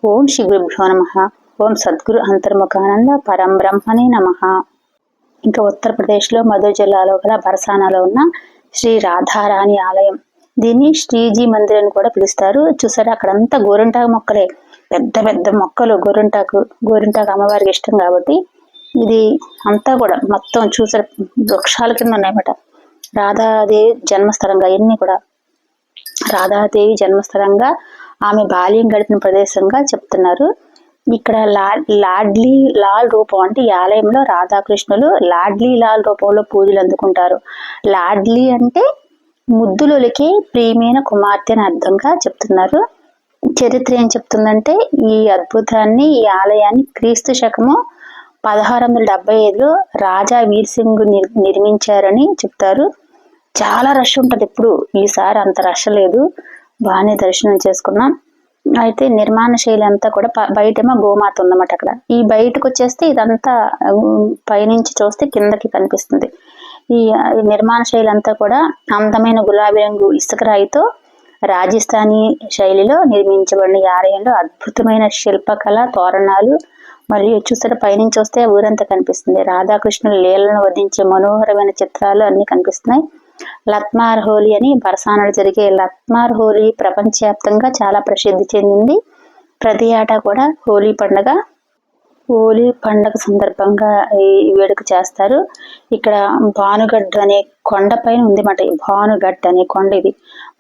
ఓం శ్రీ గురుభ్యో నమః. ఓం సద్గురు అంతర్ముఖానంద పరం బ్రహ్మణే నమః. ఇంకా ఉత్తరప్రదేశ్లో మధుర జిల్లాలో గల బరసానాలో ఉన్న శ్రీ రాధారాణి ఆలయం, దీన్ని శ్రీజీ మందిర్ అని కూడా పిలుస్తారు. చూసారా, అక్కడంతా గోరింటాకు మొక్కలే, పెద్ద పెద్ద మొక్కలు. గోరింటాకు అమ్మవారికి ఇష్టం కాబట్టి ఇది అంతా కూడా మొత్తం చూసారా వృక్షాల కింద ఉన్నాయన్నమాట. రాధాదేవి జన్మస్థలంగా, ఇవన్నీ కూడా రాధాదేవి జన్మస్థలంగా, ఆమె బాల్యం గడిపిన ప్రదేశంగా చెప్తున్నారు. ఇక్కడ లాడ్లీ లాల్ రూపం, అంటే ఈ ఆలయంలో రాధాకృష్ణులు లాడ్లీ లాల్ రూపంలో పూజలు అందుకుంటారు. లాడ్లీ అంటే ముద్దులకి ప్రియమైన కుమార్తె అని అర్థంగా చెప్తున్నారు. చరిత్ర ఏం చెప్తుందంటే, ఈ అద్భుతాన్ని, ఈ ఆలయాన్ని క్రీస్తు శకము 1675లో రాజా వీర్ సింగ్ నిర్మించారని చెప్తారు. చాలా రష్ ఉంటుంది ఎప్పుడు, ఈసారి అంత రష్ లేదు, బాగానే దర్శనం చేసుకున్నాం. అయితే నిర్మాణ శైలి అంతా కూడా బయటేమో గోమాత ఉందన్నమాట. అక్కడ ఈ బయటకు వచ్చేస్తే ఇదంతా పైనుంచి చూస్తే కిందకి కనిపిస్తుంది. ఈ నిర్మాణ శైలి అంతా కూడా అందమైన గులాబీ రంగు ఇసుక రాయితో రాజస్థానీ శైలిలో నిర్మించబడిన ఈ ఆలయంలో అద్భుతమైన శిల్పకళ, తోరణాలు మరియు చూస్తే పైనుంచి వస్తే ఊరంతా కనిపిస్తుంది. రాధాకృష్ణుల లీలను వధించే మనోహరమైన చిత్రాలు అన్ని కనిపిస్తున్నాయి. లత్మార్ హోలీ అని బరసానాలు జరిగే లత్మార్ హోలీ ప్రపంచవ్యాప్తంగా చాలా ప్రసిద్ధి చెందింది. ప్రతి ఏటా కూడా హోలీ పండగ సందర్భంగా ఈ వేడుక చేస్తారు. ఇక్కడ భానుగడ్ అనే కొండ పైన ఉంది మాట. ఈ భానుగడ్ అనే కొండ, ఇది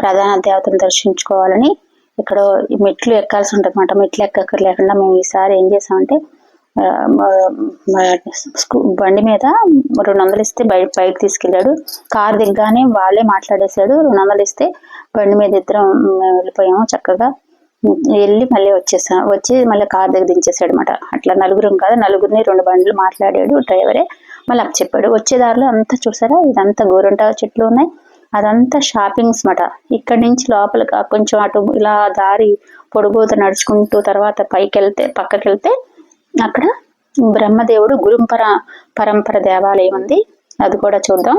ప్రధాన దేవతను దర్శించుకోవాలని ఇక్కడ మెట్లు ఎక్కాల్సి ఉంటుంది అన్నమాట. మెట్లు ఎక్కలేకుండా మేము ఈసారి ఏం చేసామంటే, బండి మీద 200 ఇస్తే బయట తీసుకెళ్ళాడు. కారు దిగ్గానే వాళ్ళే మాట్లాడేశాడు. 200 ఇస్తే బండి మీద ఇద్దరం వెళ్ళిపోయాము. చక్కగా వెళ్ళి మళ్ళీ వచ్చి మళ్ళీ కారు దగ్గర దించేసాడు అనమాట. అట్లా నలుగురం కాదు, నలుగురిని 2 బండ్లు మాట్లాడాడు డ్రైవరే. మళ్ళీ అప్పు చెప్పాడు. వచ్చేదారిలో అంతా చూసారా, ఇదంతా గోరింటాకు చెట్లు ఉన్నాయి, అదంతా షాపింగ్స్ మాట. ఇక్కడి నుంచి లోపలికి కొంచెం అటు ఇలా దారి పొడుగుతూ నడుచుకుంటూ తర్వాత పక్కకి వెళ్తే అక్కడ బ్రహ్మదేవుడు పరంపర దేవాలయం ఉంది, అది కూడా చూద్దాం.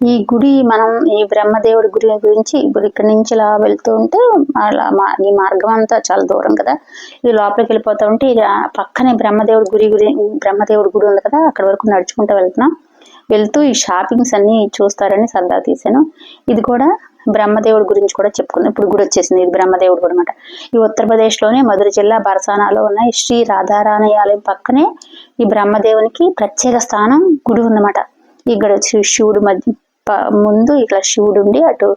ఈ గుడి ఈ బ్రహ్మదేవుడి గుడి గురించి ఇప్పుడు ఇక్కడి నుంచి ఇలా వెళ్తూ ఉంటే ఈ మార్గం అంతా చాలా దూరం కదా, ఈ లోపలికి వెళ్ళిపోతూ ఉంటే పక్కనే బ్రహ్మదేవుడి గుడి ఉంది కదా, అక్కడ వరకు నడుచుకుంటూ వెళ్తూ ఈ షాపింగ్స్ అన్ని చూస్తారని సరదా తీసాను. ఇది కూడా బ్రహ్మదేవుడి గురించి కూడా చెప్పుకుందాం. ఇప్పుడు గుడి వచ్చేసింది, ఇది బ్రహ్మదేవుడు గుడి అనమాట. ఈ ఉత్తరప్రదేశ్లోనే మధుర జిల్లా బరసానాలో ఉన్న శ్రీ రాధారాణి ఆలయం పక్కనే ఈ బ్రహ్మదేవునికి ప్రత్యేక స్థానం గుడి ఉందన్నమాట. ఇక్కడ శివుడు ముందు ఇట్లా శివుడు ఉండి అటు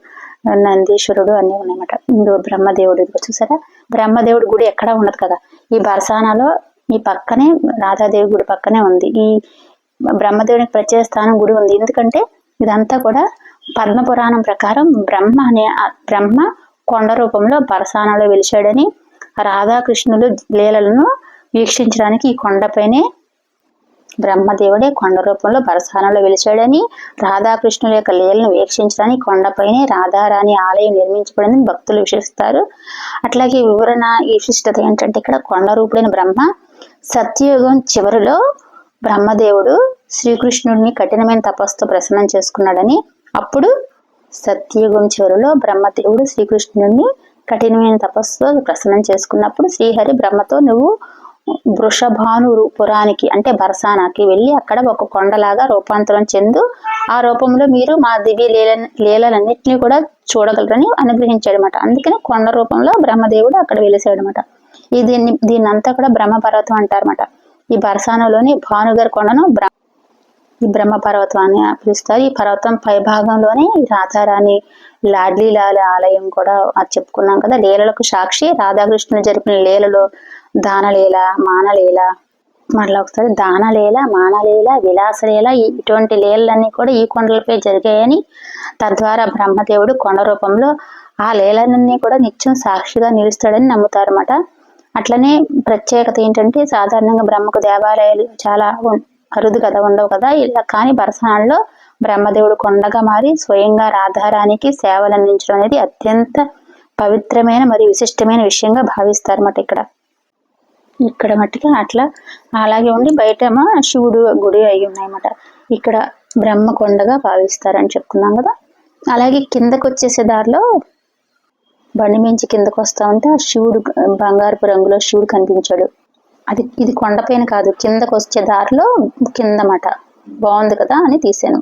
నందీశ్వరుడు అన్నీ ఉన్నాయన్నమాట. ఇందులో బ్రహ్మదేవుడు చూసారా, బ్రహ్మదేవుడి గుడి ఎక్కడా ఉండదు కదా, ఈ బరసానాలో ఈ పక్కనే రాధాదేవి గుడి పక్కనే ఉంది. ఈ బ్రహ్మదేవునికి ప్రత్యేక స్థానం గుడి ఉంది. ఎందుకంటే ఇదంతా కూడా పద్మపురాణం ప్రకారం బ్రహ్మ కొండ రూపంలో బరసానాలో వెలిశాడని, రాధాకృష్ణులు లీలలను వీక్షించడానికి ఈ కొండపైనే బ్రహ్మదేవుడే కొండ రూపంలో బరసానాలో వెలిశాడని, రాధాకృష్ణుల యొక్క లీలను వీక్షించడానికి కొండపైనే రాధారాణి ఆలయం నిర్మించబడిందని భక్తులు విశ్వసిస్తారు. అట్లాగే ఈ విశిష్టత ఏంటంటే, ఇక్కడ కొండ రూపుడైన బ్రహ్మ సత్యయుగం చివరిలో బ్రహ్మదేవుడు శ్రీకృష్ణుడిని కఠినమైన తపస్సుతో ప్రసన్నం చేసుకున్నాడని, అప్పుడు సత్యయుగం చివరిలో బ్రహ్మదేవుడు శ్రీకృష్ణుడిని కఠినమైన తపస్సుతో ప్రసన్నం చేసుకున్నప్పుడు శ్రీహరి బ్రహ్మతో, నువ్వు వృషభానుపురానికి అంటే బరసానాకి వెళ్ళి అక్కడ ఒక కొండలాగా రూపాంతరం చెందు, ఆ రూపంలో మీరు మా దివ్య లీలలన్నింటినీ కూడా చూడగలరని అనుగ్రహించాడనమాట. అందుకని కొండ రూపంలో బ్రహ్మదేవుడు అక్కడ వెలిసాడనమాట. దీన్నంతా కూడా బ్రహ్మపర్వతం అంటారన్నమాట. ఈ బరసానాలోని భానుగర్ కొండను ఈ బ్రహ్మ పర్వతం అని పిలుస్తారు. ఈ పర్వతం పై భాగంలోనే ఈ రాధారాణి లాడ్లీ లాల్ ఆలయం కూడా చెప్పుకున్నాం కదా. లీలలకు సాక్షి రాధాకృష్ణులు జరిపిన లీలలో దానలీల, మానలీల, మరలా ఒకసారి దానలీల, మానలీల, విలాసలీల, ఇటువంటి లీలలన్నీ కూడా ఈ కొండలపై జరిగాయని, తద్వారా బ్రహ్మదేవుడు కొండ రూపంలో ఆ లీలలన్నీ కూడా నిత్యం సాక్షిగా నిలుస్తాడని నమ్ముతారన్నమాట. అట్లనే ప్రత్యేకత ఏంటంటే, సాధారణంగా బ్రహ్మకు దేవాలయాలు చాలా అరుదు కదా, ఉండవు కదా, ఇలా కానీ బరసానాల్లో బ్రహ్మదేవుడు కొండగా మారి స్వయంగా రాధారానికి సేవలు అందించడం అనేది అత్యంత పవిత్రమైన మరియు విశిష్టమైన విషయంగా భావిస్తారన్నమాట. ఇక్కడ మట్టిగా అట్లా అలాగే ఉండి బయటేమో శివుడు గుడి అయి ఉన్నాయన్నమాట. ఇక్కడ బ్రహ్మ కొండగా భావిస్తారని చెప్పుకున్నాం కదా. అలాగే కిందకు వచ్చేసే దారిలో బండి మించి కిందకు వస్తా ఉంటే ఆ శివుడు బంగారపు రంగులో శివుడు కనిపించాడు. ఇది కొండపైన కాదు, కిందకు వచ్చే దారిలో కిందమాట. బాగుంది కదా అని తీసాను.